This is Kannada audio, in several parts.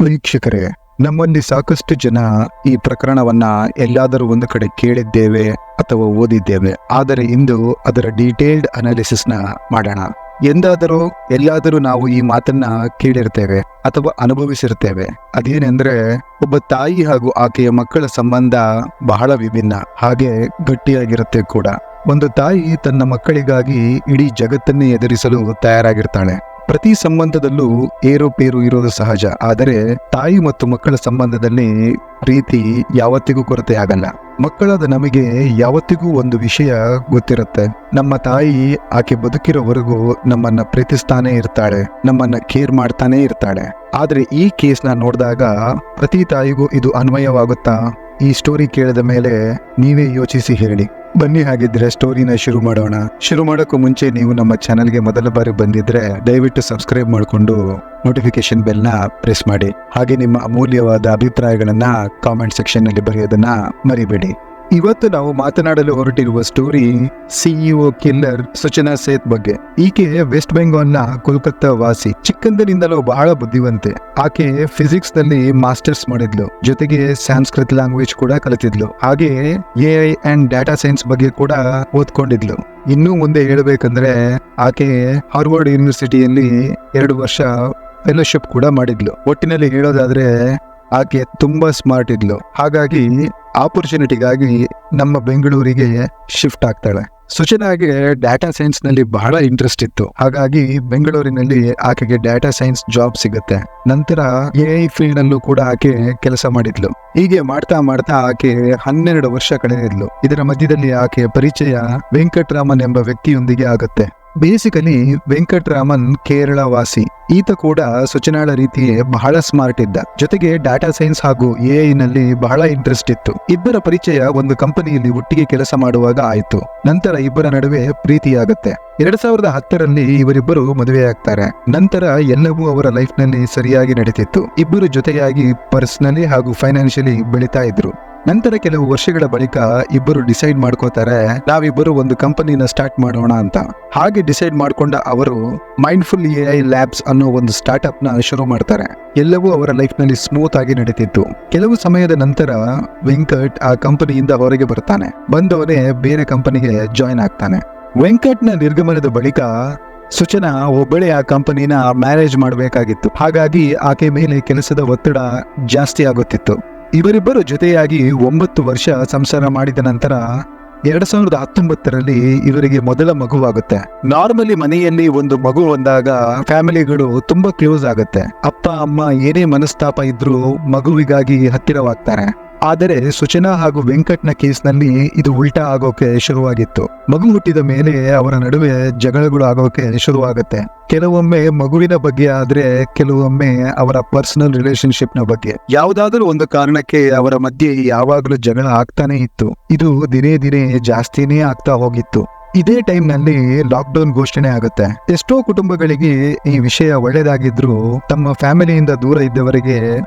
ವೀಕ್ಷಕರೇ, ನಮ್ಮಲ್ಲಿ ಸಾಕಷ್ಟು ಜನ ಈ ಪ್ರಕರಣವನ್ನ ಎಲ್ಲಾದರೂ ಒಂದು ಕಡೆ ಕೇಳಿದ್ದೇವೆ ಅಥವಾ ಓದಿದ್ದೇವೆ. ಆದರೆ ಇಂದು ಅದರ ಡೀಟೇಲ್ಡ್ ಅನಾಲಿಸಿಸ್ನ ಮಾಡೋಣ. ಎಲ್ಲಾದರೂ ನಾವು ಈ ಮಾತನ್ನ ಕೇಳಿರ್ತೇವೆ ಅಥವಾ ಅನುಭವಿಸಿರ್ತೇವೆ. ಅದೇನೆಂದ್ರೆ, ಒಬ್ಬ ತಾಯಿ ಹಾಗೂ ಆಕೆಯ ಮಕ್ಕಳ ಸಂಬಂಧ ಬಹಳ ವಿಭಿನ್ನ, ಹಾಗೆ ಗಟ್ಟಿಯಾಗಿರುತ್ತೆ ಕೂಡ. ಒಂದು ತಾಯಿ ತನ್ನ ಮಕ್ಕಳಿಗಾಗಿ ಇಡೀ ಜಗತ್ತನ್ನೇ ಎದುರಿಸಲು ತಯಾರಾಗಿರ್ತಾಳೆ. ಪ್ರತಿ ಸಂಬಂಧದಲ್ಲೂ ಏರುಪೇರು ಇರೋದು ಸಹಜ. ಆದರೆ ತಾಯಿ ಮತ್ತು ಮಕ್ಕಳ ಸಂಬಂಧದಲ್ಲಿ ಪ್ರೀತಿ ಯಾವತ್ತಿಗೂ ಕೊರತೆ ಆಗಲ್ಲ. ಮಕ್ಕಳಾದ ನಮಗೆ ಯಾವತ್ತಿಗೂ ಒಂದು ವಿಷಯ ಗೊತ್ತಿರುತ್ತೆ: ನಮ್ಮ ತಾಯಿ ಆಕೆ ಬದುಕಿರೋವರೆಗೂ ನಮ್ಮನ್ನ ಪ್ರೀತಿಸ್ತಾನೆ ಇರ್ತಾಳೆ, ನಮ್ಮನ್ನ ಕೇರ್ ಮಾಡ್ತಾನೆ ಇರ್ತಾಳೆ. ಆದ್ರೆ ಈ ಕೇಸ್ನ ನೋಡಿದಾಗ ಪ್ರತಿ ತಾಯಿಗೂ ಇದು ಅನ್ವಯವಾಗುತ್ತಾ? ಈ ಸ್ಟೋರಿ ಕೇಳಿದ ಮೇಲೆ ನೀವೇ ಯೋಚಿಸಿ ಹೇಳಿ. ಬನ್ನಿ, ಹಾಗಿದ್ರೆ ಸ್ಟೋರಿನ ಶುರು ಮಾಡೋಣ. ಶುರು ಮಾಡೋಕ್ಕೂ ಮುಂಚೆ ನೀವು ನಮ್ಮ ಚಾನೆಲ್ಗೆ ಮೊದಲ ಬಾರಿ ಬಂದಿದ್ರೆ ದಯವಿಟ್ಟು ಸಬ್ಸ್ಕ್ರೈಬ್ ಮಾಡಿಕೊಂಡು ನೋಟಿಫಿಕೇಶನ್ ಬೆಲ್ನ ಪ್ರೆಸ್ ಮಾಡಿ. ಹಾಗೆ ನಿಮ್ಮ ಅಮೂಲ್ಯವಾದ ಅಭಿಪ್ರಾಯಗಳನ್ನ ಕಾಮೆಂಟ್ ಸೆಕ್ಷನ್ ನಲ್ಲಿ ಬರೆಯೋದನ್ನ ಮರಿಬೇಡಿ. ಇವತ್ತು ನಾವು ಮಾತನಾಡಲು ಹೊರಟಿರುವ ಸ್ಟೋರಿ ಸಿಇಒ ಕಿಲ್ಲರ್ ಸುಚನಾ ಸೇತ್ ಬಗ್ಗೆ. ಈಕೆ ವೆಸ್ಟ್ ಬೆಂಗಾಲ್ನ ಕೋಲ್ಕತ್ತಾ ವಾಸಿ. ಚಿಕ್ಕಂದಿನಿಂದಲೂ ಬಹಳ ಬುದ್ಧಿವಂತೆ. ಆಕೆ ಫಿಸಿಕ್ಸ್ ನಲ್ಲಿ ಮಾಸ್ಟರ್ಸ್ ಮಾಡಿದ್ಲು, ಜೊತೆಗೆ ಸಂಸ್ಕೃತ ಲ್ಯಾಂಗ್ವೇಜ್ ಕೂಡ ಕಲಿತಿದ್ಲು. ಹಾಗೆ AI ಅಂಡ್ ಡಾಟಾ ಸೈನ್ಸ್ ಬಗ್ಗೆ ಕೂಡ ಓದ್ಕೊಂಡಿದ್ಲು. ಇನ್ನೂ ಮುಂದೆ ಹೇಳಬೇಕಂದ್ರೆ ಆಕೆ ಹಾರ್ವರ್ಡ್ ಯೂನಿವರ್ಸಿಟಿಯಲ್ಲಿ 2 ವರ್ಷ ಫೆಲೋಶಿಪ್ ಕೂಡ ಮಾಡಿದ್ಲು. ಒಟ್ಟಿನಲ್ಲಿ ಹೇಳೋದಾದ್ರೆ ಆಕೆ ತುಂಬಾ ಸ್ಮಾರ್ಟ್ ಇದ್ಲು. ಹಾಗಾಗಿ ಆಪರ್ಚುನಿಟಿಗಾಗಿ ನಮ್ಮ ಬೆಂಗಳೂರಿಗೆ ಶಿಫ್ಟ್ ಆಗ್ತಾಳೆ. ಸುಚನಾಗೆ ಡಾಟಾ ಸೈನ್ಸ್ ನಲ್ಲಿ ಬಹಳ ಇಂಟ್ರೆಸ್ಟ್ ಇತ್ತು. ಹಾಗಾಗಿ ಬೆಂಗಳೂರಿನಲ್ಲಿ ಆಕೆಗೆ ಡಾಟಾ ಸೈನ್ಸ್ ಜಾಬ್ ಸಿಗುತ್ತೆ. ನಂತರ AI ಫೀಲ್ಡ್ ನಲ್ಲೂ ಕೂಡ ಆಕೆ ಕೆಲಸ ಮಾಡಿದ್ಲು. ಹೀಗೆ ಮಾಡ್ತಾ ಮಾಡ್ತಾ ಆಕೆ 12 ವರ್ಷ ಕಳೆದಿದ್ಲು. ಇದರ ಮಧ್ಯದಲ್ಲಿ ಆಕೆಯ ಪರಿಚಯ ವೆಂಕಟರಾಮನ್ ಎಂಬ ವ್ಯಕ್ತಿಯೊಂದಿಗೆ ಆಗುತ್ತೆ. ಬೇಸಿಕಲಿ ವೆಂಕಟರಾಮನ್ ಕೇರಳ ವಾಸಿ. ಈತ ಕೂಡ ಸುಚನಾಳ ರೀತಿಯೇ ಬಹಳ ಸ್ಮಾರ್ಟ್ ಇದ್ದ. ಜೊತೆಗೆ ಡಾಟಾ ಸೈನ್ಸ್ ಹಾಗೂ AI ನಲ್ಲಿ ಬಹಳ ಇಂಟ್ರೆಸ್ಟ್ ಇತ್ತು. ಇಬ್ಬರ ಪರಿಚಯ ಒಂದು ಕಂಪನಿಯಲ್ಲಿ ಒಟ್ಟಿಗೆ ಕೆಲಸ ಮಾಡುವಾಗ ಆಯ್ತು. ನಂತರ ಇಬ್ಬರ ನಡುವೆ ಪ್ರೀತಿಯಾಗುತ್ತೆ. 2010ರಲ್ಲಿ ಇವರಿಬ್ಬರು ಮದುವೆಯಾಗ್ತಾರೆ. ನಂತರ ಎಲ್ಲವೂ ಅವರ ಲೈಫ್ ನಲ್ಲಿ ಸರಿಯಾಗಿ ನಡೀತಿತ್ತು. ಇಬ್ಬರು ಜೊತೆಯಾಗಿ ಪರ್ಸನಲಿ ಹಾಗೂ ಫೈನಾನ್ಷಿಯಲಿ ಬೆಳೀತಾ ಇದ್ರು. ನಂತರ ಕೆಲವು ವರ್ಷಗಳ ಬಳಿಕ ಇಬ್ಬರು ಡಿಸೈಡ್ ಮಾಡ್ಕೋತಾರೆ, ನಾವಿಬ್ಬರು ಒಂದು ಕಂಪನಿನ ಸ್ಟಾರ್ಟ್ ಮಾಡೋಣ ಅಂತ. ಹಾಗೆ ಡಿಸೈಡ್ ಮಾಡ್ಕೊಂಡ ಅವರು ಮೈಂಡ್ಫುಲ್ AI ಲ್ಯಾಬ್ಸ್ ಅನ್ನೋ ಒಂದು ಸ್ಟಾರ್ಟ್ಅಪ್ ನ ಶುರು ಮಾಡ್ತಾರೆ. ಎಲ್ಲವೂ ಅವರ ಲೈಫ್ ನಲ್ಲಿ ಸ್ಮೂತ್ ಆಗಿ ನಡೀತಿತ್ತು. ಕೆಲವು ಸಮಯದ ನಂತರ ವೆಂಕಟ್ ಆ ಕಂಪನಿಯಿಂದ ಹೊರಗೆ ಬರ್ತಾನೆ. ಬಂದವನೇ ಬೇರೆ ಕಂಪನಿಗೆ ಜಾಯಿನ್ ಆಗ್ತಾನೆ. ವೆಂಕಟ್ನ ನಿರ್ಗಮನದ ಬಳಿಕ ಸುಚನಾ ಒಬ್ಬಳೇ ಆ ಕಂಪನಿನ ಮ್ಯಾನೇಜ್ ಮಾಡಬೇಕಾಗಿತ್ತು. ಹಾಗಾಗಿ ಆಕೆ ಮೇಲೆ ಕೆಲಸದ ಒತ್ತಡ ಜಾಸ್ತಿ ಆಗುತ್ತಿತ್ತು. ಇವರಿಬ್ಬರು ಜೊತೆಯಾಗಿ 9 ವರ್ಷ ಸಂಸಾರ ಮಾಡಿದ ನಂತರ 2019ರಲ್ಲಿ ಇವರಿಗೆ ಮೊದಲ ಮಗುವಾಗುತ್ತೆ. ನಾರ್ಮಲಿ ಮನೆಯಲ್ಲಿ ಒಂದು ಮಗು ಬಂದಾಗ ಫ್ಯಾಮಿಲಿಗಳು ತುಂಬಾ ಕ್ಲೋಸ್ ಆಗುತ್ತೆ. ಅಪ್ಪ ಅಮ್ಮ ಏನೇ ಮನಸ್ತಾಪ ಇದ್ರೂ ಮಗುವಿಗಾಗಿ ಹತ್ತಿರವಾಗ್ತಾರೆ. ಆದರೆ ಸುಚನಾ ಹಾಗೂ ವೆಂಕಟ್ನ ಕೇಸ್ನಲ್ಲಿ ಇದು ಉಲ್ಟಾ ಆಗೋಕೆ ಶುರುವಾಗಿತ್ತು. ಮಗು ಹುಟ್ಟಿದ ಮೇಲೆ ಅವರ ನಡುವೆ ಜಗಳಗಳು ಆಗೋಕೆ ಶುರುವಾಗುತ್ತೆ. ಕೆಲವೊಮ್ಮೆ ಮಗುವಿನ ಬಗ್ಗೆ ಆದ್ರೆ ಕೆಲವೊಮ್ಮೆ ಅವರ ಪರ್ಸನಲ್ ರಿಲೇಶನ್ಶಿಪ್ ನ ಬಗ್ಗೆ. ಯಾವುದಾದ್ರೂ ಒಂದು ಕಾರಣಕ್ಕೆ ಅವರ ಮಧ್ಯೆ ಯಾವಾಗಲೂ ಜಗಳ ಆಗ್ತಾನೆ ಇತ್ತು. ಇದು ದಿನೇ ದಿನೇ ಜಾಸ್ತಿನೇ ಆಗ್ತಾ ಹೋಗಿತ್ತು. ಇದೇ ಟೈಮ್ ನಲ್ಲಿ ಲಾಕ್ಡೌನ್ ಘೋಷಣೆ ಆಗುತ್ತೆ. ಎಷ್ಟೋ ಕುಟುಂಬಗಳಿಗೆ ಈ ವಿಷಯ ಒಳ್ಳೆದಾಗಿದ್ರು ತಮ್ಮ ಫ್ಯಾಮಿಲಿಯಿಂದ ದೂರ ಇದ್ದವರಿಗೆ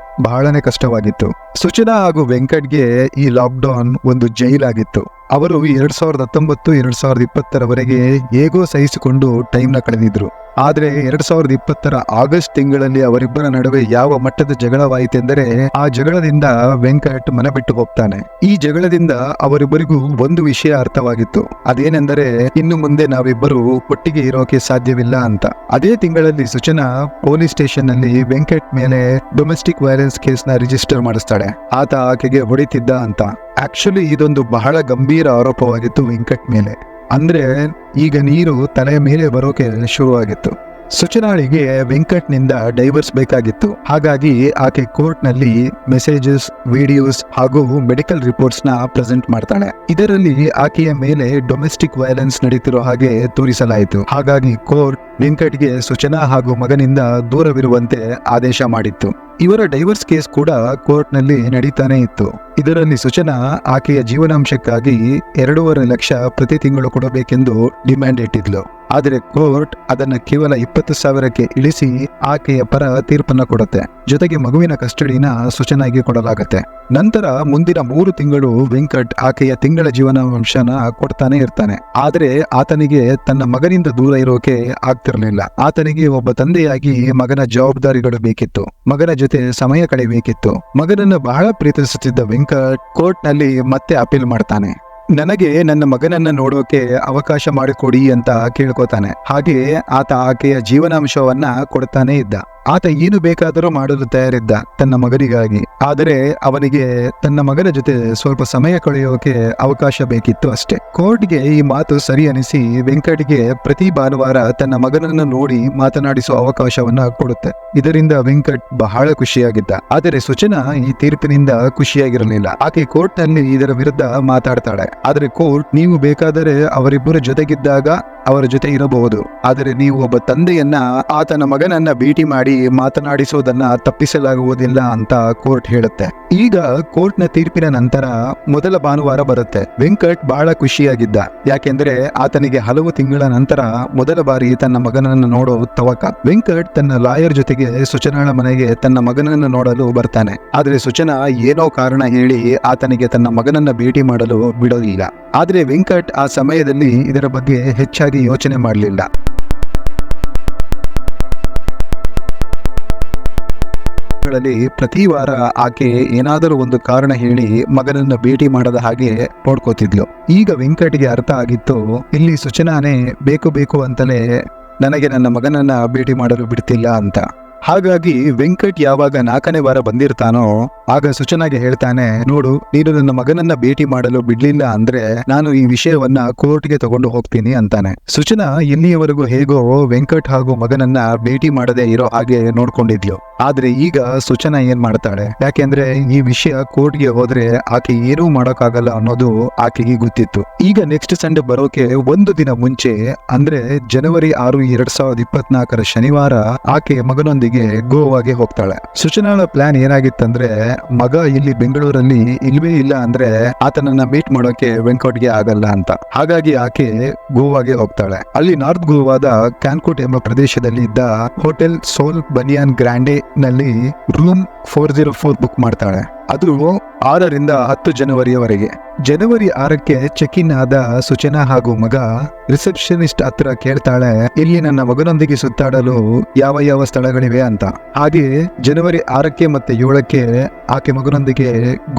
ಬಹಳನೇ ಕಷ್ಟವಾಗಿತ್ತು. ಸುಚನಾ ಹಾಗೂ ವೆಂಕಟ್ಗೆ ಈ ಲಾಕ್ಡೌನ್ ಒಂದು ಜೈಲಾಗಿತ್ತು. ಅವರು 2019-2020ರವರೆಗೆ ಹೇಗೋ ಸಹಿಸಿಕೊಂಡು ಟೈಮ್ನ ಕಳೆದಿದ್ರು. ಆದ್ರೆ 2020ರ ಆಗಸ್ಟ್ ತಿಂಗಳಲ್ಲಿ ಅವರಿಬ್ಬರ ನಡುವೆ ಯಾವ ಮಟ್ಟದ ಜಗಳವಾಯಿತೆಂದರೆ, ಆ ಜಗಳದಿಂದ ವೆಂಕಟ್ ಮನೆ ಬಿಟ್ಟು ಹೋಗ್ತಾನೆ. ಈ ಜಗಳದಿಂದ ಅವರಿಬ್ಬರಿಗೂ ಒಂದು ವಿಷಯ ಅರ್ಥವಾಗಿತ್ತು. ಅದೇನೆಂದರೆ, ಇನ್ನು ಮುಂದೆ ನಾವಿಬ್ಬರು ಒಟ್ಟಿಗೆ ಇರೋಕೆ ಸಾಧ್ಯವಿಲ್ಲ ಅಂತ. ಅದೇ ತಿಂಗಳಲ್ಲಿ ಸುಚನಾ ಪೊಲೀಸ್ ಸ್ಟೇಷನ್ ನಲ್ಲಿ ವೆಂಕಟ್ ಮೇಲೆ ಡೊಮೆಸ್ಟಿಕ್ ವೈಲೆನ್ಸ್ ಕೇಸ್ ನ ರಿಜಿಸ್ಟರ್ ಮಾಡಿಸ್ತಾಳೆ. ಆತ ಆಕೆಗೆ ಹೊಡಿತಿದ್ದ ಅಂತ. ಆಕ್ಚುಲಿ ಇದೊಂದು ಬಹಳ ಗಂಭೀರ ಆರೋಪವಾಗಿತ್ತು ವೆಂಕಟ್ ಮೇಲೆ. ಅಂದ್ರೆ ಈಗ ನೀರು ತಲೆಯ ಮೇಲೆ ಬರೋಕೆ ಶುರುವಾಗಿತ್ತು. ಸುಚನಾಳಿಗೆ ವೆಂಕಟ್ನಿಂದ ಡೈವರ್ಸ್ ಬೇಕಾಗಿತ್ತು. ಹಾಗಾಗಿ ಆಕೆ ಕೋರ್ಟ್ ನಲ್ಲಿ ಮೆಸೇಜಸ್, ವಿಡಿಯೋಸ್ ಹಾಗೂ ಮೆಡಿಕಲ್ ರಿಪೋರ್ಟ್ಸ್ ನ ಪ್ರೆಸೆಂಟ್ ಮಾಡ್ತಾಳೆ. ಇದರಲ್ಲಿ ಆಕೆಯ ಮೇಲೆ ಡೊಮೆಸ್ಟಿಕ್ ವೈಲೆನ್ಸ್ ನಡೀತಿರೋ ಹಾಗೆ ತೋರಿಸಲಾಯಿತು. ಹಾಗಾಗಿ ಕೋರ್ಟ್ ವೆಂಕಟ್ಗೆ ಸುಚನಾ ಹಾಗೂ ಮಗನಿಂದ ದೂರವಿರುವಂತೆ ಆದೇಶ ಮಾಡಿತ್ತು. ಇವರ ಡೈವರ್ಸ್ ಕೇಸ್ ಕೂಡ ಕೋರ್ಟ್ ನಲ್ಲಿ ನಡೀತಾನೆ ಇತ್ತು. ಇದರಲ್ಲಿ ಸುಚನಾ ಆಕೆಯ ಜೀವನಾಂಶಕ್ಕಾಗಿ 2.5 ಲಕ್ಷ ಪ್ರತಿ ತಿಂಗಳು ಕೊಡಬೇಕೆಂದು ಡಿಮ್ಯಾಂಡ್ ಇಟ್ಟಿದ್ಲು. ಆದರೆ ಕೋರ್ಟ್ ಅದನ್ನ ಕೇವಲ 20,000ಕ್ಕೆ ಇಳಿಸಿ ಆಕೆಯ ಪರ ತೀರ್ಪನ್ನ ಕೊಡುತ್ತೆ. ಜೊತೆಗೆ ಮಗುವಿನ ಕಸ್ಟಡಿನ ಸುಚನಾಗೆ ಕೊಡಲಾಗತ್ತೆ. ನಂತರ ಮುಂದಿನ 3 ತಿಂಗಳು ವೆಂಕಟ್ ಆಕೆಯ ತಿಂಗಳ ಜೀವನಾಂಶನ ಕೊಡ್ತಾನೆ ಇರ್ತಾನೆ. ಆದ್ರೆ ಆತನಿಗೆ ತನ್ನ ಮಗನಿಂದ ದೂರ ಇರೋಕೆ ಆಗ್ತಿರ್ಲಿಲ್ಲ. ಆತನಿಗೆ ಒಬ್ಬ ತಂದೆಯಾಗಿ ಮಗನ ಜವಾಬ್ದಾರಿಗಳು ಬೇಕಿತ್ತು, ಮಗನ ಜೊತೆ ಸಮಯ ಕಳೆಯಬೇಕಿತ್ತು. ಮಗನನ್ನು ಬಹಳ ಪ್ರೀತಿಸುತ್ತಿದ್ದ ವೆಂಕಟ್ ಕೋರ್ಟ್ ನಲ್ಲಿ ಮತ್ತೆ ಅಪೀಲ್ ಮಾಡ್ತಾನೆ. ನನಗೆ ನನ್ನ ಮಗನನ್ನ ನೋಡೋಕೆ ಅವಕಾಶ ಮಾಡಿಕೊಡಿ ಅಂತ ಕೇಳ್ಕೊತಾನೆ. ಹಾಗೆ ಆತ ಆಕೆಯ ಜೀವನಾಂಶವನ್ನ ಕೊಡ್ತಾನೆ ಇದ್ದ. ಆತ ಏನು ಬೇಕಾದರೂ ಮಾಡಲು ತಯಾರಿದ್ದ ತನ್ನ ಮಗನಿಗಾಗಿ. ಆದರೆ ಅವನಿಗೆ ತನ್ನ ಮಗನ ಜೊತೆ ಸ್ವಲ್ಪ ಸಮಯ ಕಳೆಯೋಕೆ ಅವಕಾಶ ಬೇಕಿತ್ತು ಅಷ್ಟೇ. ಕೋರ್ಟ್ಗೆ ಈ ಮಾತು ಸರಿ ಅನಿಸಿ ವೆಂಕಟ್ಗೆ ಪ್ರತಿ ಭಾನುವಾರ ತನ್ನ ಮಗನನ್ನು ನೋಡಿ ಮಾತನಾಡಿಸುವ ಅವಕಾಶವನ್ನ ಕೊಡುತ್ತೆ. ಇದರಿಂದ ವೆಂಕಟ್ ಬಹಳ ಖುಷಿಯಾಗಿದ್ದ. ಆದರೆ ಸುಚನಾ ಈ ತೀರ್ಪಿನಿಂದ ಖುಷಿಯಾಗಿರಲಿಲ್ಲ. ಆಕೆ ಕೋರ್ಟ್ ನಲ್ಲಿ ಇದರ ವಿರುದ್ಧ ಮಾತಾಡ್ತಾಳೆ. ಆದರೆ ಕೋರ್ಟ್, ನೀವು ಬೇಕಾದರೆ ಅವರಿಬ್ಬರ ಜೊತೆಗಿದ್ದಾಗ ಅವರ ಜೊತೆ ಇರಬಹುದು, ಆದರೆ ನೀವು ಒಬ್ಬ ತಂದೆಯನ್ನ ಆತನ ಮಗನನ್ನ ಭೇಟಿ ಮಾಡಿ ಮಾತನಾಡಿಸೋದನ್ನ ತಪ್ಪಿಸಲಾಗುವುದಿಲ್ಲ ಅಂತ ಕೋರ್ಟ್ ಹೇಳುತ್ತೆ. ಈಗ ಕೋರ್ಟ್ನ ತೀರ್ಪಿನ ನಂತರ ಮೊದಲ ಭಾನುವಾರ ಬರುತ್ತೆ. ವೆಂಕಟ್ ಬಹಳ ಖುಷಿಯಾಗಿದ್ದ. ಯಾಕೆಂದ್ರೆ ಆತನಿಗೆ ಹಲವು ತಿಂಗಳ ನಂತರ ಮೊದಲ ಬಾರಿ ತನ್ನ ಮಗನನ್ನು ನೋಡೋ ತವಕ. ವೆಂಕಟ್ ತನ್ನ ಲಾಯರ್ ಜೊತೆಗೆ ಸುಚನಾಳ ಮನೆಗೆ ತನ್ನ ಮಗನನ್ನು ನೋಡಲು ಬರ್ತಾನೆ. ಆದ್ರೆ ಸುಚನಾ ಏನೋ ಕಾರಣ ಹೇಳಿ ಆತನಿಗೆ ತನ್ನ ಮಗನನ್ನ ಭೇಟಿ ಮಾಡಲು ಬಿಡೋದಿಲ್ಲ. ಆದ್ರೆ ವೆಂಕಟ್ ಆ ಸಮಯದಲ್ಲಿ ಇದರ ಬಗ್ಗೆ ಹೆಚ್ಚಾಗಿ ಯೋಚನೆ ಮಾಡಲಿಲ್ಲ. ಪ್ರತಿ ವಾರ ಆಕೆ ಏನಾದರೂ ಒಂದು ಕಾರಣ ಹೇಳಿ ಮಗನನ್ನ ಭೇಟಿ ಮಾಡದ ಹಾಗೆ ನೋಡ್ಕೋತಿದ್ಲು. ಈಗ ವೆಂಕಟ್ಗೆ ಅರ್ಥ ಆಗಿತ್ತು, ಇಲ್ಲಿ ಸುಚನಾನೇ ಬೇಕು ಅಂತಲೇ ನನಗೆ ನನ್ನ ಮಗನನ್ನ ಭೇಟಿ ಮಾಡಲು ಬಿಡ್ತಿಲ್ಲ ಅಂತ. ಹಾಗಾಗಿ ವೆಂಕಟ್ ಯಾವಾಗ 4ನೇ ವಾರ ಬಂದಿರ್ತಾನೋ ಆಗ ಸುಚನಾಗೆ ಹೇಳ್ತಾನೆ, ನೋಡು, ನೀನು ನನ್ನ ಮಗನನ್ನ ಭೇಟಿ ಮಾಡಲು ಬಿಡ್ಲಿಲ್ಲ ಅಂದ್ರೆ ನಾನು ಈ ವಿಷಯವನ್ನ ಕೋರ್ಟ್ಗೆ ತಗೊಂಡು ಹೋಗ್ತೀನಿ ಅಂತಾನೆ. ಸುಚನಾ ಇಲ್ಲಿಯವರೆಗೂ ಹೇಗೋ ವೆಂಕಟ್ ಹಾಗೂ ಮಗನನ್ನ ಭೇಟಿ ಮಾಡದೆ ಇರೋ ಹಾಗೆ ನೋಡ್ಕೊಂಡಿದ್ಲು. ಆದ್ರೆ ಈಗ ಸುಚನಾ ಏನ್ ಮಾಡ್ತಾಳೆ, ಯಾಕೆಂದ್ರೆ ಈ ವಿಷಯ ಕೋರ್ಟ್ಗೆ ಹೋದ್ರೆ ಆಕೆ ಏನೂ ಮಾಡೋಕ್ಕಾಗಲ್ಲ ಅನ್ನೋದು ಆಕೆಗೆ ಗೊತ್ತಿತ್ತು. ಈಗ ನೆಕ್ಸ್ಟ್ ಸಂಡೇ ಬರೋಕೆ ಒಂದು ದಿನ ಮುಂಚೆ, ಅಂದ್ರೆ ಜನವರಿ 6, 2024 ಶನಿವಾರ ಆಕೆ ಮಗನೊಂದಿಗೆ ಗೋವಾಗೆ ಹೋಗ್ತಾಳೆ. ಸುಚನಾಳ ಪ್ಲಾನ್ ಏನಾಗಿತ್ತಂದ್ರೆ, ಮಗ ಇಲ್ಲಿ ಬೆಂಗಳೂರಲ್ಲಿ ಇಲ್ವೇ ಇಲ್ಲ ಅಂದ್ರೆ ಆತನನ್ನ ಮೀಟ್ ಮಾಡೋಕೆ ವೆಂಕಟ್ಗೆ ಆಗಲ್ಲ ಅಂತ. ಹಾಗಾಗಿ ಆಕೆ ಗೋವಾಗೆ ಹೋಗ್ತಾಳೆ. ಅಲ್ಲಿ ನಾರ್ತ್ ಗೋವಾದ ಕ್ಯಾನ್ಕೋಟ್ ಎಂಬ ಪ್ರದೇಶದಲ್ಲಿ ಇದ್ದ ಹೋಟೆಲ್ ಸೋಲ್ ಬನಿಯಾನ್ ಗ್ರ್ಯಾಂಡೆ ನಲ್ಲಿ ರೂಮ್ 404 ಬುಕ್ ಮಾಡ್ತಾಳೆ. ಅದು 6ರಿಂದ 10 ಜನವರಿಯವರೆಗೆ. ಜನವರಿ 6ಕ್ಕೆ ಚೆಕ್ ಇನ್ ಆದ ಸುಚನಾ ಹಾಗೂ ಮಗ ರಿಸೆಪ್ಷನಿಸ್ಟ್ ಹತ್ರ ಕೇಳ್ತಾಳೆ, ಇಲ್ಲಿ ನನ್ನ ಮಗನೊಂದಿಗೆ ಸುತ್ತಾಡಲು ಯಾವ ಸ್ಥಳಗಳಿವೆ ಅಂತ. ಹಾಗೆ ಜನವರಿ 6ಕ್ಕೆ ಮತ್ತೆ 7ಕ್ಕೆ ಆಕೆ ಮಗನೊಂದಿಗೆ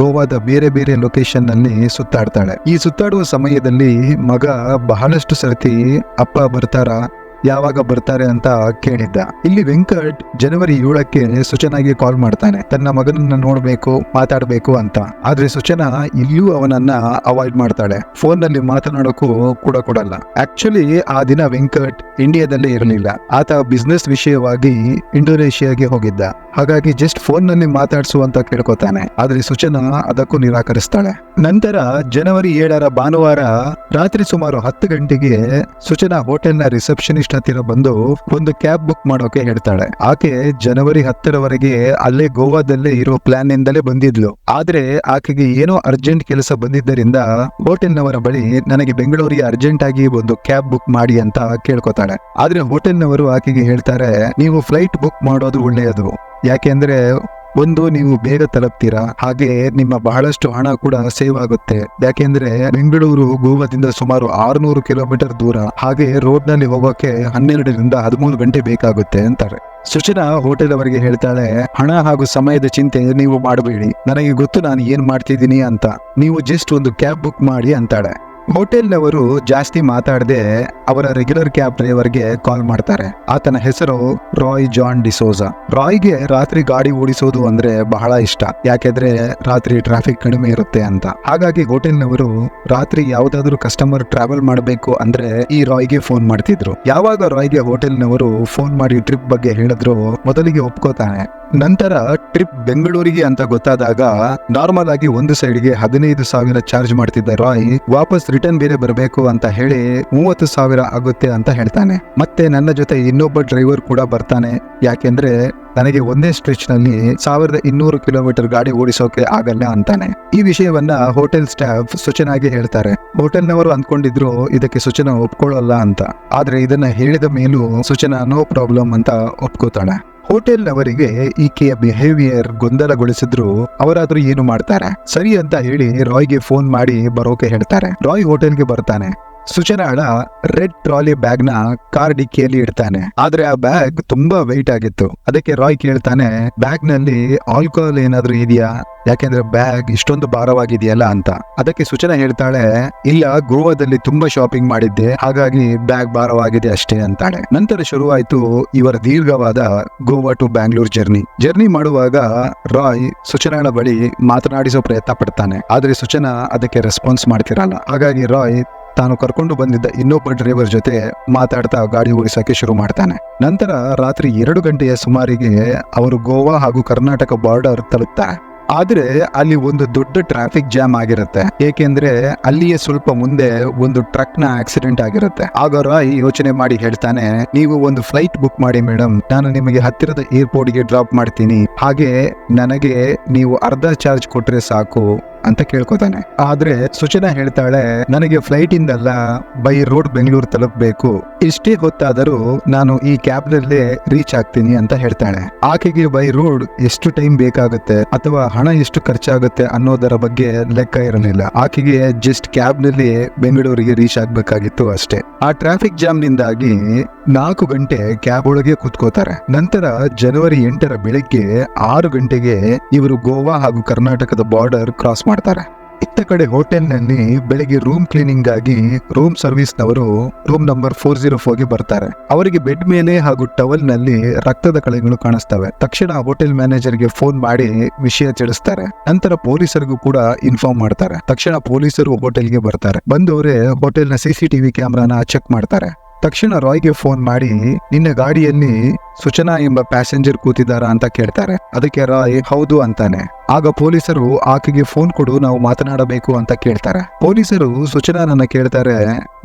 ಗೋವಾದ ಬೇರೆ ಲೊಕೇಶನ್ ನಲ್ಲಿ ಸುತ್ತಾಡ್ತಾಳೆ. ಈ ಸುತ್ತಾಡುವ ಸಮಯದಲ್ಲಿ ಮಗ ಬಹಳಷ್ಟು ಸರ್ತಿ ಅಪ್ಪ ಬರ್ತಾರಾ, ಯಾವಾಗ ಬರ್ತಾರೆ ಅಂತ ಕೇಳಿದ್ದ. ಇಲ್ಲಿ ವೆಂಕಟ್ ಜನವರಿ 7ಕ್ಕೆ ಸುಚನಾಗೆ ಕಾಲ್ ಮಾಡ್ತಾನೆ, ತನ್ನ ಮಗನನ್ನ ನೋಡ್ಬೇಕು, ಮಾತಾಡ್ಬೇಕು ಅಂತ. ಆದ್ರೆ ಸುಚನಾ ಇಲ್ಲಿಯೂ ಅವನನ್ನ ಅವಾಯ್ಡ್ ಮಾಡ್ತಾಳೆ. ಫೋನ್ ನಲ್ಲಿ ಮಾತನಾಡೋಕು ಕೂಡ ಕೊಡಲ್ಲ. ಆಕ್ಚುಲಿ ಆ ದಿನ ವೆಂಕಟ್ ಇಂಡಿಯಾದಲ್ಲೇ ಇರಲಿಲ್ಲ. ಆತ ಬಿಸ್ನೆಸ್ ವಿಷಯವಾಗಿ ಇಂಡೋನೇಷಿಯಾಗೆ ಹೋಗಿದ್ದ. ಹಾಗಾಗಿ ಜಸ್ಟ್ ಫೋನ್ ನಲ್ಲಿ ಮಾತಾಡ್ಸು ಅಂತ ಕೇಳ್ಕೊತಾನೆ. ಆದ್ರೆ ಸುಚನಾ ಅದಕ್ಕೂ ನಿರಾಕರಿಸ್ತಾಳೆ. ನಂತರ ಜನವರಿ 7ರ ಭಾನುವಾರ ರಾತ್ರಿ ಸುಮಾರು 10 ಗಂಟೆಗೆ ಸುಚನಾ ಹೋಟೆಲ್ನ ರಿಸೆಪ್ಷನಿಸ್ಟ್ ಹತ್ತಿರ ಬಂದು ಒಂದು ಕ್ಯಾಬ್ ಬುಕ್ ಮಾಡೋಕೆ ಹೇಳ್ತಾಳೆ. ಆಕೆ ಜನವರಿ 10ರವರೆಗೆ ಅಲ್ಲೇ ಗೋವಾದಲ್ಲೇ ಇರೋ ಪ್ಲಾನ್ ನಿಂದಲೇ ಬಂದಿದ್ಲು. ಆದ್ರೆ ಆಕೆಗೆ ಏನೋ ಅರ್ಜೆಂಟ್ ಕೆಲಸ ಬಂದಿದ್ದರಿಂದ ಹೋಟೆಲ್ನವರ ಬಳಿ ನನಗೆ ಬೆಂಗಳೂರಿಗೆ ಅರ್ಜೆಂಟ್ ಆಗಿ ಒಂದು ಕ್ಯಾಬ್ ಬುಕ್ ಮಾಡಿ ಅಂತ ಕೇಳ್ಕೊತಾಳೆ. ಆದ್ರೆ ಹೋಟೆಲ್ನವರು ಆಕೆಗೆ ಹೇಳ್ತಾರೆ, ನೀವು ಫ್ಲೈಟ್ ಬುಕ್ ಮಾಡೋದು ಒಳ್ಳೆಯದು. ಯಾಕೆಂದ್ರೆ ಒಂದು, ನೀವು ಬೇಗ ತಲುಪ್ತೀರಾ, ಹಾಗೆ ನಿಮ್ಮ ಬಹಳಷ್ಟು ಹಣ ಕೂಡ ಸೇವ್ ಆಗುತ್ತೆ. ಯಾಕೆಂದ್ರೆ ಬೆಂಗಳೂರು ಗೋವಾದಿಂದ ಸುಮಾರು 600 ಕಿಲೋಮೀಟರ್ ದೂರ. ಹಾಗೆ ರೋಡ್ ನಲ್ಲಿ ಹೋಗೋಕೆ 12ರಿಂದ 13 ಗಂಟೆ ಬೇಕಾಗುತ್ತೆ ಅಂತಾರೆ. ಸುಚನಾ ಹೋಟೆಲ್ ಅವರಿಗೆ ಹೇಳ್ತಾಳೆ, ಹಣ ಹಾಗೂ ಸಮಯದ ಚಿಂತೆ ನೀವು ಮಾಡಬೇಡಿ, ನನಗೆ ಗೊತ್ತು ನಾನು ಏನ್ ಮಾಡ್ತಿದ್ದೀನಿ ಅಂತ. ನೀವು ಜಸ್ಟ್ ಒಂದು ಕ್ಯಾಬ್ ಬುಕ್ ಮಾಡಿ ಅಂತಾಳೆ. ಹೋಟೆಲ್ನವರು ಜಾಸ್ತಿ ಮಾತಾಡದೆ ಅವರ ರೆಗ್ಯುಲರ್ ಕ್ಯಾಬ್ ಡ್ರೈವರ್ಗೆ ಕಾಲ್ ಮಾಡ್ತಾರೆ. ಆತನ ಹೆಸರು ರಾಯ್ ಜಾನ್ ಡಿಸೋಜಾ. ರಾಯ್ಗೆ ರಾತ್ರಿ ಗಾಡಿ ಓಡಿಸೋದು ಅಂದ್ರೆ ಬಹಳ ಇಷ್ಟ. ಯಾಕೆಂದ್ರೆ ರಾತ್ರಿ ಟ್ರಾಫಿಕ್ ಕಡಿಮೆ ಇರುತ್ತೆ ಅಂತ. ಹಾಗಾಗಿ ಹೋಟೆಲ್ನವರು ರಾತ್ರಿ ಯಾವ್ದಾದ್ರು ಕಸ್ಟಮರ್ ಟ್ರಾವೆಲ್ ಮಾಡಬೇಕು ಅಂದ್ರೆ ಈ ರಾಯ್ಗೆ ಫೋನ್ ಮಾಡ್ತಿದ್ರು. ಯಾವಾಗ ರಾಯ್ಗೆ ಹೋಟೆಲ್ನವರು ಫೋನ್ ಮಾಡಿ ಟ್ರಿಪ್ ಬಗ್ಗೆ ಹೇಳಿದ್ರು ಮೊದಲಿಗೆ ಒಪ್ಕೋತಾನೆ. ನಂತರ ಟ್ರಿಪ್ ಬೆಂಗಳೂರಿಗೆ ಅಂತ ಗೊತ್ತಾದಾಗ ನಾರ್ಮಲ್ ಆಗಿ ಒಂದು ಸೈಡ್ಗೆ 15,000 ಚಾರ್ಜ್ ಮಾಡ್ತಿದ್ದ ರಾಯ್ ವಾಪಸ್ ರಿಟರ್ನ್ ಬೇರೆ ಬರಬೇಕು ಅಂತ ಹೇಳಿ 30,000 ಆಗುತ್ತೆ ಅಂತ ಹೇಳ್ತಾನೆ. ಮತ್ತೆ ನನ್ನ ಜೊತೆ ಇನ್ನೊಬ್ಬ ಡ್ರೈವರ್ ಕೂಡ ಬರ್ತಾನೆ, ಯಾಕೆಂದ್ರೆ ನನಗೆ ಒಂದೇ ಸ್ಟ್ರೆಚ್ ನಲ್ಲಿ 1200 ಕಿಲೋಮೀಟರ್ ಗಾಡಿ ಓಡಿಸೋಕೆ ಆಗಲ್ಲ ಅಂತಾನೆ. ಈ ವಿಷಯವನ್ನ ಹೋಟೆಲ್ ಸ್ಟಾಫ್ ಸೂಚನಾಗೆ ಹೇಳ್ತಾರೆ. ಹೋಟೆಲ್ನವರು ಅಂದ್ಕೊಂಡಿದ್ರು ಇದಕ್ಕೆ ಸೂಚನಾ ಒಪ್ಕೊಳ್ಳಲ್ಲ ಅಂತ, ಆದ್ರೆ ಇದನ್ನ ಹೇಳಿದ ಮೇಲೂ ಸೂಚನಾ ನೋ ಪ್ರಾಬ್ಲಮ್ ಅಂತ ಒಪ್ಕೋತಾಳೆ. ಹೋಟೆಲ್ನವರಿಗೆ ಈಕೆಯ ಬಿಹೇವಿಯರ್ ಗೊಂದಲಗೊಳಿಸಿದ್ರು ಅವರಾದ್ರೂ ಏನು ಮಾಡ್ತಾರೆ, ಸರಿ ಅಂತ ಹೇಳಿ ರಾಯ್ಗೆ ಫೋನ್ ಮಾಡಿ ಬರೋಕೆ ಹೇಳ್ತಾರೆ. ರಾಯ್ ಹೋಟೆಲ್ಗೆ ಬರ್ತಾನೆ. ಸೂಚನಾಳ ರೆಡ್ ಟ್ರಾಲಿ ಬ್ಯಾಗ್ ನ ಕಾರ್ ಡಿಕ್ಕಿಯಲ್ಲಿ ಇಡ್ತಾನೆ. ಆದ್ರೆ ಆ ಬ್ಯಾಗ್ ತುಂಬಾ ವೆಯ್ಟ್ ಆಗಿತ್ತು. ಅದಕ್ಕೆ ರಾಯ್ ಕೇಳ್ತಾನೆ, ಬ್ಯಾಗ್ ನಲ್ಲಿ ಆಲ್ಕೋಹಾಲ್ ಏನಾದ್ರೂ ಇದೆಯಾ, ಯಾಕೆಂದ್ರೆ ಬ್ಯಾಗ್ ಇಷ್ಟೊಂದು ಭಾರವಾಗಿದೆಯಲ್ಲ ಅಂತ. ಅದಕ್ಕೆ ಸೂಚನಾ ಹೇಳ್ತಾಳೆ, ಇಲ್ಲ, ಗೋವಾದಲ್ಲಿ ತುಂಬಾ ಶಾಪಿಂಗ್ ಮಾಡಿದ್ದೆ, ಹಾಗಾಗಿ ಬ್ಯಾಗ್ ಭಾರವಾಗಿದೆ ಅಷ್ಟೇ ಅಂತಾಳೆ. ನಂತರ ಶುರುವಾಯ್ತು ಇವರ ದೀರ್ಘವಾದ ಗೋವಾ ಟು ಬ್ಯಾಂಗ್ಳೂರ್ ಜರ್ನಿ ಮಾಡುವಾಗ ರಾಯ್ ಸೂಚನಾಳ ಬಳಿ ಮಾತನಾಡಿಸೋ ಪ್ರಯತ್ನ ಪಡ್ತಾನೆ. ಆದ್ರೆ ಸೂಚನಾ ಅದಕ್ಕೆ ರೆಸ್ಪಾನ್ಸ್ ಮಾಡ್ತಿರಲ್ಲ. ಹಾಗಾಗಿ ರಾಯ್ ತಾನು ಕರ್ಕೊಂಡು ಬಂದಿದ್ದ ಇನ್ನೊಬ್ಬ ಡ್ರೈವರ್ ಜೊತೆ ಮಾತಾಡ್ತಾ ಗಾಡಿ ಓಡಿಸೋಕೆ ಶುರು ಮಾಡ್ತಾನೆ. ನಂತರ ರಾತ್ರಿ 2 ಗಂಟೆಯ ಸುಮಾರಿಗೆ ಅವರು ಗೋವಾ ಹಾಗೂ ಕರ್ನಾಟಕ ಬಾರ್ಡರ್ ತಲುಪ್ತಾರೆ. ಆದ್ರೆ ಅಲ್ಲಿ ಒಂದು ದೊಡ್ಡ ಟ್ರಾಫಿಕ್ ಜಾಮ್ ಆಗಿರುತ್ತೆ, ಏಕೆಂದ್ರೆ ಅಲ್ಲಿಯೇ ಸ್ವಲ್ಪ ಮುಂದೆ ಒಂದು ಟ್ರಕ್ ನ ಆಕ್ಸಿಡೆಂಟ್ ಆಗಿರುತ್ತೆ. ಆಗ ರಾಯ್ ಯೋಚನೆ ಮಾಡಿ ಹೇಳ್ತಾನೆ, ನೀವು ಒಂದು ಫ್ಲೈಟ್ ಬುಕ್ ಮಾಡಿ ಮೇಡಮ್, ನಾನು ನಿಮಗೆ ಹತ್ತಿರದ ಏರ್ಪೋರ್ಟ್ ಗೆ ಡ್ರಾಪ್ ಮಾಡ್ತೀನಿ, ಹಾಗೆ ನನಗೆ ನೀವು ಅರ್ಧ ಚಾರ್ಜ್ ಕೊಟ್ರೆ ಸಾಕು ಅಂತ ಕೇಳ್ಕೊತಾನೆ. ಆದ್ರೆ ಸೂಚನಾ ಹೇಳ್ತಾಳೆ, ನನಗೆ ಫ್ಲೈಟ್ ಇಂದಲ್ಲ, ಬೈ ರೋಡ್ ಬೆಂಗಳೂರು ತಲುಪಬೇಕು, ಇಷ್ಟೇ ಹೊತ್ತಾದರೂ ನಾನು ಈ ಕ್ಯಾಬ್ ನಲ್ಲೇ ರೀಚ್ ಆಗ್ತೀನಿ ಅಂತ ಹೇಳ್ತಾಳೆ. ಆಕೆಗೆ ಬೈ ರೋಡ್ ಎಷ್ಟು ಟೈಮ್ ಬೇಕಾಗುತ್ತೆ ಅಥವಾ ಹಣ ಎಷ್ಟು ಖರ್ಚಾಗುತ್ತೆ ಅನ್ನೋದರ ಬಗ್ಗೆ ಲೆಕ್ಕ ಇರಲಿಲ್ಲ. ಆಕೆಗೆ ಜಸ್ಟ್ ಕ್ಯಾಬ್ ನಲ್ಲಿ ಬೆಂಗಳೂರಿಗೆ ರೀಚ್ ಆಗ್ಬೇಕಾಗಿತ್ತು ಅಷ್ಟೇ. ಆ ಟ್ರಾಫಿಕ್ ಜಾಮ್ ನಿಂದಾಗಿ 4 ಗಂಟೆ ಕ್ಯಾಬ್ ಒಳಗೆ ಕೂತ್ಕೋತಾರೆ. ನಂತರ ಜನವರಿ 8ರ ಬೆಳಿಗ್ಗೆ 6 ಗಂಟೆಗೆ ಇವರು ಗೋವಾ ಹಾಗೂ ಕರ್ನಾಟಕದ ಬಾರ್ಡರ್ ಕ್ರಾಸ್ ಮಾಡ್ತಾರೆ. ಇತ್ತ ಕಡೆ ಹೋಟೆಲ್ ನಲ್ಲಿ ಬೆಳಿಗ್ಗೆ ರೂಮ್ ಕ್ಲೀನಿಂಗ್ ಆಗಿ ರೂಮ್ ಸರ್ವಿಸ್ ನವರು ರೂಮ್ ನಂಬರ್ 404 ಗೆ ಬರ್ತಾರೆ. ಅವರಿಗೆ ಬೆಡ್ ಮೇಲೆ ಹಾಗೂ ಟವಲ್ ನಲ್ಲಿ ರಕ್ತದ ಕಳೆಗಳು ಕಾಣಿಸ್ತವೆ. ತಕ್ಷಣ ಹೋಟೆಲ್ ಮ್ಯಾನೇಜರ್ ಗೆ ಫೋನ್ ಮಾಡಿ ವಿಷಯ ತಿಳಿಸ್ತಾರೆ. ನಂತರ ಪೊಲೀಸರಿಗೂ ಕೂಡ ಇನ್ಫಾರ್ಮ್ ಮಾಡ್ತಾರೆ. ತಕ್ಷಣ ಪೊಲೀಸರು ಹೋಟೆಲ್ಗೆ ಬರ್ತಾರೆ. ಬಂದವರೇ ಹೋಟೆಲ್ ನ CCTV ಕ್ಯಾಮ್ರಾನ ಚೆಕ್ ಮಾಡ್ತಾರೆ. ತಕ್ಷಣ ರಾಯ್ಗೆ ಫೋನ್ ಮಾಡಿ, ನಿನ್ನ ಗಾಡಿಯಲ್ಲಿ ಸೂಚನಾ ಎಂಬ ಪ್ಯಾಸೆಂಜರ್ ಕೂತಿದ್ದಾರಾ ಅಂತ ಕೇಳ್ತಾರೆ. ಅದಕ್ಕೆ ರಾಯ್ ಹೌದು ಅಂತಾನೆ. ಆಗ ಪೊಲೀಸರು ಆಕೆಗೆ ಫೋನ್ ಕೊಡು, ನಾವು ಮಾತನಾಡಬೇಕು ಅಂತ ಕೇಳ್ತಾರೆ. ಪೊಲೀಸರು ಸೂಚನಾನನ್ನ ಕೇಳ್ತಾರೆ,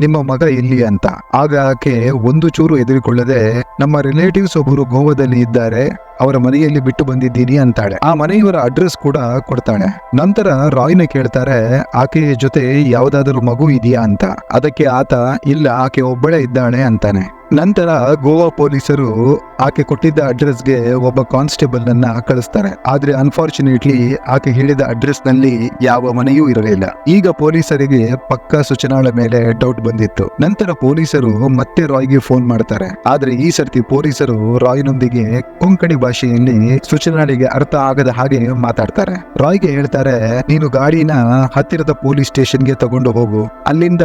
ನಿಮ್ಮ ಮಗ ಎಲ್ಲಿ ಅಂತ. ಆಗ ಆಕೆ ಒಂದು ಚೂರು ಎದುರಿಕೊಳ್ಳದೆ, ನಮ್ಮ ರಿಲೇಟಿವ್ಸ್ ಒಬ್ಬರು ಗೋವಾದಲ್ಲಿ ಇದ್ದಾರೆ, ಅವರ ಮನೆಯಲ್ಲಿ ಬಿಟ್ಟು ಬಂದಿದ್ದೀನಿ ಅಂತಾಳೆ. ಆ ಮನೆಯವರ ಅಡ್ರೆಸ್ ಕೂಡ ಕೊಡ್ತಾಳೆ. ನಂತರ ರಾಯ್ನ ಕೇಳ್ತಾರೆ, ಆಕೆಯ ಜೊತೆ ಯಾವ್ದಾದ್ರು ಮಗು ಇದೆಯಾ ಅಂತ. ಅದಕ್ಕೆ ಆತ ಇಲ್ಲ, ಆಕೆ ಒಬ್ಬಳೇ ಇದ್ದಾಳೆ ಅಂತಾನೆ. ನಂತರ ಗೋವಾ ಪೊಲೀಸರು ಆಕೆ ಕೊಟ್ಟಿದ್ದ ಅಡ್ರೆಸ್ಗೆ ಒಬ್ಬ ಕಾನ್ಸ್ಟೇಬಲ್ ಅನ್ನ ಕಳಿಸ್ತಾರೆ. ಆದ್ರೆ ಅನ್ಫಾರ್ಚುನೇಟ್ಲಿ ಆಕೆ ಹೇಳಿದ ಅಡ್ರೆಸ್ ನಲ್ಲಿ ಯಾವ ಮನೆಯೂ ಇರಲಿಲ್ಲ. ಈಗ ಪೊಲೀಸರಿಗೆ ಪಕ್ಕಾ ಸೂಚನಾಳ ಮೇಲೆ ಡೌಟ್ ಬಂದಿತ್ತು. ನಂತರ ಪೊಲೀಸರು ಮತ್ತೆ ರಾಯ್ಗೆ ಫೋನ್ ಮಾಡ್ತಾರೆ. ಆದ್ರೆ ಈ ಸರ್ತಿ ಪೊಲೀಸರು ರಾಯ್ನೊಂದಿಗೆ ಕೊಂಕಣಿ ಭಾಷೆಯಲ್ಲಿ ಸೂಚನಾಳಿಗೆ ಅರ್ಥ ಆಗದ ಹಾಗೆ ಮಾತಾಡ್ತಾರೆ. ರಾಯ್ಗೆ ಹೇಳ್ತಾರೆ, ನೀನು ಗಾಡಿನ ಹತ್ತಿರದ ಪೊಲೀಸ್ ಸ್ಟೇಷನ್ಗೆ ತಗೊಂಡು ಹೋಗು, ಅಲ್ಲಿಂದ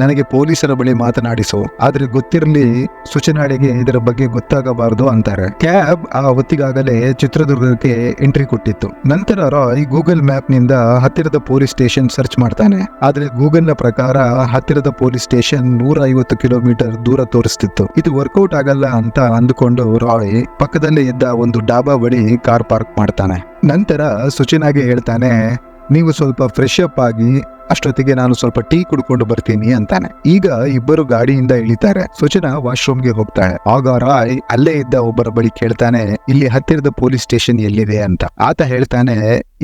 ನನಗೆ ಪೊಲೀಸರ ಬಳಿ ಮಾತನಾಡಿಸು, ಆದ್ರೆ ಗೊತ್ತಿರಲಿ ಸೂಚನಾಳಿಗೆ ಇದರ ಬಗ್ಗೆ ಗೊತ್ತಾಗಬಾರದು ಅಂತಾರೆ. ಕ್ಯಾಬ್ ಆ ಹೊತ್ತಿಗಾಗಲೇ ಚಿತ್ರದುರ್ಗಕ್ಕೆ ಎಂಟ್ರಿ ಕೊಟ್ಟಿತ್ತು. ನಂತರ ರಾಯ್ ಗೂಗಲ್ ಮ್ಯಾಪ್ ನಿಂದ ಹತ್ತಿರದ ಪೊಲೀಸ್ ಸ್ಟೇಷನ್ ಸರ್ಚ್ ಮಾಡ್ತಾನೆ. ಆದ್ರೆ ಗೂಗಲ್ ನ ಪ್ರಕಾರ ಹತ್ತಿರದ ಪೊಲೀಸ್ ಸ್ಟೇಷನ್ 150 ಕಿಲೋಮೀಟರ್ ದೂರ ತೋರಿಸ್ತಿತ್ತು. ಇದು ವರ್ಕೌಟ್ ಆಗಲ್ಲ ಅಂತ ಅಂದುಕೊಂಡು ರಾಯ್ ಪಕ್ಕದಲ್ಲೇ ಇದ್ದ ಒಂದು ಡಾಬಾ ಬಳಿ ಕಾರ್ ಪಾರ್ಕ್ ಮಾಡ್ತಾನೆ. ನಂತರ ಸೂಚನಾಗೆ ಹೇಳ್ತಾನೆ, ನೀವು ಸ್ವಲ್ಪ ಫ್ರೆಶ್ ಅಪ್ ಆಗಿ ಅಷ್ಟೊತ್ತಿಗೆ ನಾನು ಸ್ವಲ್ಪ ಟೀ ಕುಡ್ಕೊಂಡು ಬರ್ತೀನಿ ಅಂತಾನೆ. ಈಗ ಇಬ್ಬರು ಗಾಡಿಯಿಂದ ಇಳಿತಾರೆ. ಸೂಚನಾ ವಾಶ್ರೂಮ್ಗೆ ಹೋಗ್ತಾಳೆ. ಆಗ ರಾಯ್ ಅಲ್ಲೇ ಇದ್ದ ಒಬ್ಬರ ಬಳಿ ಕೇಳ್ತಾನೆ, ಇಲ್ಲಿ ಹತ್ತಿರದ ಪೊಲೀಸ್ ಸ್ಟೇಷನ್ ಎಲ್ಲಿದೆ ಅಂತ. ಆತ ಹೇಳ್ತಾನೆ,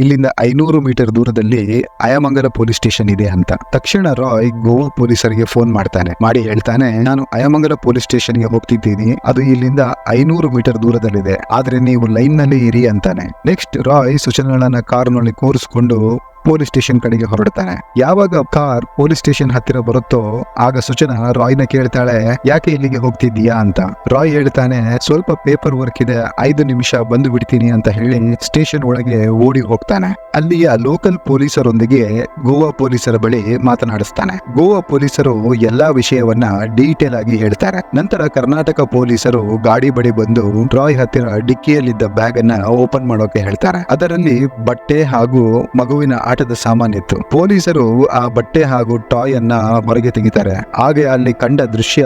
ಇಲ್ಲಿಂದ 500 ಮೀಟರ್ ದೂರದಲ್ಲಿ ಅಯಮಂಗಲ ಪೊಲೀಸ್ ಸ್ಟೇಷನ್ ಇದೆ ಅಂತ. ತಕ್ಷಣ ರಾಯ್ ಗೋವಾ ಪೊಲೀಸರಿಗೆ ಫೋನ್ ಮಾಡ್ತಾನೆ. ಮಾಡಿ ಹೇಳ್ತಾನೆ, ನಾನು ಅಯಮಂಗಲ ಪೊಲೀಸ್ ಸ್ಟೇಷನ್ಗೆ ಹೋಗ್ತಿದ್ದೀನಿ, ಅದು ಇಲ್ಲಿಂದ 500 ಮೀಟರ್ ದೂರದಲ್ಲಿದೆ, ಆದ್ರೆ ನೀವು ಲೈನ್ ನಲ್ಲಿ ಇರಿ ಅಂತಾನೆ. ನೆಕ್ಸ್ಟ್ ರಾಯ್ ಸೂಚನಾಳನ್ನ ಕಾರ್ನಲ್ಲಿ ಕೂರಿಸಿಕೊಂಡು ಪೊಲೀಸ್ ಸ್ಟೇಷನ್ ಕಡೆಗೆ ಹೊರಡ್ತಾನೆ. ಯಾವಾಗ ಕಾರ್ ಪೊಲೀಸ್ ಸ್ಟೇಷನ್ ಹತ್ತಿರ ಬರುತ್ತೋ ಆಗ ಸೂಚನಾ ರಾಯ್ನ ಕೇಳ್ತಾಳೆ, ಯಾಕೆ ಇಲ್ಲಿಗೆ ಹೋಗ್ತಿದ್ದೀಯಾ ಅಂತ. ರಾಯ್ ಹೇಳ್ತಾನೆ, ಸ್ವಲ್ಪ ಪೇಪರ್ ವರ್ಕ್ ಇದೆ, 5 ನಿಮಿಷ ಬಂದು ಬಿಡ್ತೀನಿ ಅಂತ ಹೇಳಿ ಸ್ಟೇಷನ್ ಒಳಗೆ ಓಡಿ ಹೋಗ್ತಾನೆ. ಅಲ್ಲಿಯ ಲೋಕಲ್ ಪೊಲೀಸರೊಂದಿಗೆ ಗೋವಾ ಪೊಲೀಸರ ಬಳಿ ಮಾತನಾಡಿಸ್ತಾನೆ. ಗೋವಾ ಪೊಲೀಸರು ಎಲ್ಲಾ ವಿಷಯವನ್ನ ಡೀಟೇಲ್ ಆಗಿ ಹೇಳ್ತಾರೆ. ನಂತರ ಕರ್ನಾಟಕ ಪೊಲೀಸರು ಗಾಡಿ ಬಳಿ ಬಂದು ರಾಯ್ ಹತ್ತಿರ ಡಿಕ್ಕಿಯಲ್ಲಿದ್ದ ಬ್ಯಾಗ್ ಅನ್ನ ಓಪನ್ ಮಾಡೋಕೆ ಹೇಳ್ತಾರೆ. ಅದರಲ್ಲಿ ಬಟ್ಟೆ ಹಾಗೂ ಮಗುವಿನ ಆಟದ ಸಾಮಾನಿತ್ತು. ಪೊಲೀಸರು ಆ ಬಟ್ಟೆ ಹಾಗೂ ಟಾಯ್ ಅನ್ನ ಹೊರಗೆ ತೆಗಿತಾರೆ. ಹಾಗೆ ಅಲ್ಲಿ ಕಂಡ ದೃಶ್ಯ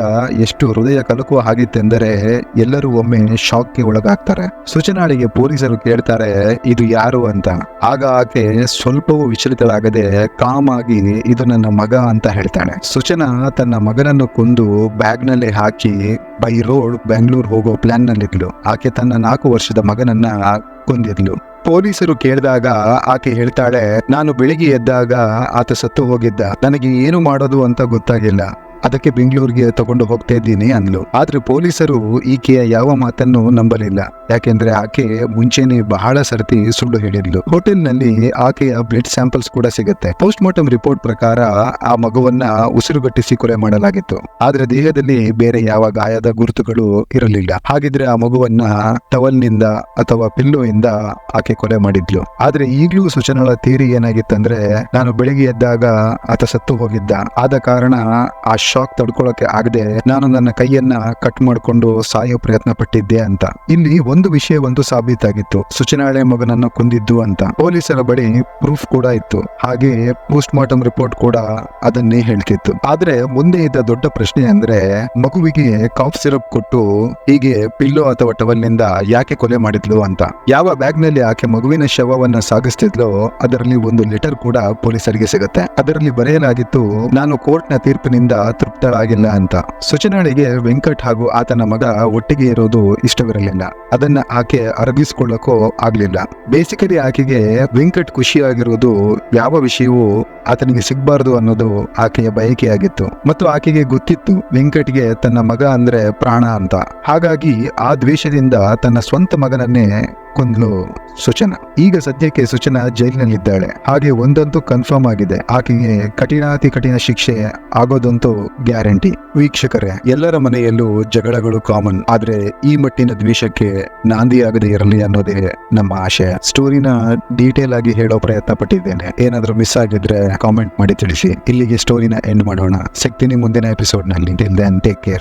ಎಷ್ಟು ಹೃದಯ ಕಲಕುವ ಹಾಗಿತ್ತೆಂದರೆ ಎಲ್ಲರೂ ಒಮ್ಮೆ ಶಾಕ್ಗೆ ಒಳಗಾಗ್ತಾರೆ. ಸುಚನಾಳಿಗೆ ಪೊಲೀಸರು ಕೇಳ್ತಾರೆ ಇದು ಯಾರು ಅಂತ. ಆಗ ಆಕೆ ಸ್ವಲ್ಪವೂ ವಿಚಲಿತಳಾಗದೆ ಕಾಮ್ ಆಗಿ ಇದು ನನ್ನ ಮಗ ಅಂತ ಹೇಳ್ತಾಳೆ. ಸುಚನಾ ತನ್ನ ಮಗನನ್ನು ಕೊಂದು ಬ್ಯಾಗ್ ನಲ್ಲಿ ಹಾಕಿ ಬೈ ರೋಡ್ ಬೆಂಗಳೂರು ಹೋಗೋ ಪ್ಲಾನ್ ನಲ್ಲಿದ್ಲು. ಆಕೆ ತನ್ನ 4 ವರ್ಷದ ಮಗನನ್ನ ಕೊಂದಿದ್ಲು. ಪೊಲೀಸರು ಕೇಳಿದಾಗ ಆಕೆ ಹೇಳ್ತಾಳೆ, ನಾನು ಬೆಳಿಗ್ಗೆ ಎದ್ದಾಗ ಆತ ಸತ್ತು ಹೋಗಿದ್ದ, ನನಗೆ ಏನು ಮಾಡೋದು ಅಂತ ಗೊತ್ತಾಗಿಲ್ಲ, ಅದಕ್ಕೆ ಬೆಂಗಳೂರಿಗೆ ತಗೊಂಡು ಹೋಗ್ತಾ ಇದ್ದೀನಿ ಅಂದ್ಲು. ಆದ್ರೆ ಪೊಲೀಸರು ಈಕೆಯ ಯಾವ ಮಾತನ್ನು ನಂಬಲಿಲ್ಲ. ಯಾಕೆಂದ್ರೆ ಆಕೆ ಮುಂಚೆನೆ ಬಹಳ ಸರ್ತಿ ಸುಳ್ಳು ಹೇಳಿದ್ಲು. ಹೋಟೆಲ್ ನಲ್ಲಿ ಆಕೆಯ ಬ್ಲಡ್ ಸ್ಯಾಂಪಲ್ಸ್ ಕೂಡ ಸಿಗುತ್ತೆ. ಪೋಸ್ಟ್ ಮಾರ್ಟಮ್ ರಿಪೋರ್ಟ್ ಪ್ರಕಾರ ಆ ಮಗುವನ್ನ ಉಸಿರುಗಟ್ಟಿಸಿ ಕೊಲೆ ಮಾಡಲಾಗಿತ್ತು. ಆದ್ರೆ ದೇಹದಲ್ಲಿ ಬೇರೆ ಯಾವ ಗಾಯದ ಗುರುತುಗಳು ಇರಲಿಲ್ಲ. ಹಾಗಿದ್ರೆ ಆ ಮಗುವನ್ನ ಟವಲ್ ನಿಂದ ಅಥವಾ ಪಿಲ್ಲೋ ಇಂದ ಆಕೆ ಕೊಲೆ ಮಾಡಿದ್ಲು. ಆದ್ರೆ ಈಗ್ಲೂ ಸುಚನಾಳ ಥಿಯರಿ ಏನಾಗಿತ್ತಂದ್ರೆ, ನಾನು ಬೆಳಿಗ್ಗೆ ಎದ್ದಾಗ ಆತ ಸತ್ತು ಹೋಗಿದ್ದ, ಆದ ಕಾರಣ ಆ ಶಾಕ್ ತಡ್ಕೊಳ್ಳೋಕೆ ಆಗದೆ ನಾನು ನನ್ನ ಕೈಯನ್ನ ಕಟ್ ಮಾಡಿಕೊಂಡು ಸಾಯೋ ಪ್ರಯತ್ನ ಪಟ್ಟಿದ್ದೆ ಅಂತ. ಇಲ್ಲಿ ಒಂದು ವಿಷಯವಂತೂ ಸಾಬೀತಾಗಿತ್ತು, ಸುಚನಾಳೆ ಮಗನನ್ನು ಕೊಂದಿದ್ದು ಅಂತ. ಪೊಲೀಸರ ಬಳಿ ಪ್ರೂಫ್ ಕೂಡ ಇತ್ತು. ಹಾಗೆ ಪೋಸ್ಟ್ ಮಾರ್ಟಮ್ ರಿಪೋರ್ಟ್ ಕೂಡ ಅದನ್ನೇ ಹೇಳ್ತಿತ್ತು. ಆದ್ರೆ ಮುಂದೆ ಇದ್ದ ದೊಡ್ಡ ಪ್ರಶ್ನೆ ಅಂದ್ರೆ, ಮಗುವಿಗೆ ಕಾಫ್ ಸಿರಪ್ ಕೊಟ್ಟು ಹೀಗೆ ಪಿಲ್ಲೋ ಅಥವಾ ಟವಲ್ ನಿಂದ ಯಾಕೆ ಕೊಲೆ ಮಾಡಿದ್ಲು ಅಂತ. ಯಾವ ಬ್ಯಾಗ್ ನಲ್ಲಿ ಆಕೆ ಮಗುವಿನ ಶವವನ್ನ ಸಾಗಿಸ್ತಿದ್ಲೋ ಅದರಲ್ಲಿ ಒಂದು ಲೆಟರ್ ಕೂಡ ಪೊಲೀಸರಿಗೆ ಸಿಗುತ್ತೆ. ಅದರಲ್ಲಿ ಬರೆಯಲಾಗಿತ್ತು, ನಾನು ಕೋರ್ಟ್ ನ ತೀರ್ಪಿನಿಂದ ತೃಪ್ತಳಾಗಿಲ್ಲ ಅಂತ. ಸುಚನಾಳಿಗೆ ವೆಂಕಟ್ ಹಾಗೂ ಆತನ ಮಗ ಒಟ್ಟಿಗೆ ಇರೋದು ಇಷ್ಟವಿರಲಿಲ್ಲ. ಅದನ್ನ ಆಕೆ ಅರಗಿಸಿಕೊಳ್ಳಕ್ಕೂ ಆಗ್ಲಿಲ್ಲ. ಬೇಸಿಕಲಿ ಆಕೆಗೆ ವೆಂಕಟ್ ಖುಷಿಯಾಗಿರೋದು ಯಾವ ವಿಷಯವೂ ಆತನಿಗೆ ಸಿಗಬಾರದು ಅನ್ನೋದು ಆಕೆಯ ಬಯಕೆಯಾಗಿತ್ತು. ಮತ್ತು ಆಕೆಗೆ ಗೊತ್ತಿತ್ತು ವೆಂಕಟ್ಗೆ ತನ್ನ ಮಗ ಅಂದ್ರೆ ಪ್ರಾಣ ಅಂತ. ಹಾಗಾಗಿ ಆ ದ್ವೇಷದಿಂದ ತನ್ನ ಸ್ವಂತ ಮಗನನ್ನೇ ಕೊಂದ್ಲು ಸುಚನಾ. ಈಗ ಸದ್ಯಕ್ಕೆ ಸುಚನಾ ಜೈಲಿನಲ್ಲಿದ್ದಾಳೆ. ಹಾಗೆ ಒಂದಂತೂ ಕನ್ಫರ್ಮ್ ಆಗಿದೆ, ಆಕೆಗೆ ಕಠಿಣಾತಿ ಕಠಿಣ ಶಿಕ್ಷೆ ಆಗೋದಂತೂ ಗ್ಯಾರಂಟಿ. ವೀಕ್ಷಕರೇ, ಎಲ್ಲರ ಮನೆಯಲ್ಲೂ ಜಗಳಗಳು ಕಾಮನ್. ಆದ್ರೆ ಈ ಮಟ್ಟಿನ ದ್ವೇಷಕ್ಕೆ ನಾಂದಿಯಾಗದೆ ಇರಲಿ ಅನ್ನೋದೇ ನಮ್ಮ ಆಶಯ. ಸ್ಟೋರಿನ ಡೀಟೇಲ್ ಆಗಿ ಹೇಳೋ ಪ್ರಯತ್ನ ಪಟ್ಟಿದ್ದೇನೆ. ಏನಾದ್ರೂ ಮಿಸ್ ಆಗಿದ್ರೆ ಕಾಮೆಂಟ್ ಮಾಡಿ ತಿಳಿಸಿ. ಇಲ್ಲಿಗೆ ಸ್ಟೋರಿನ ಎಂಡ್ ಮಾಡೋಣ. ಸಿಗ್ತೀನಿ ಮುಂದಿನ ಎಪಿಸೋಡ್ ನಲ್ಲಿ. Till then take care.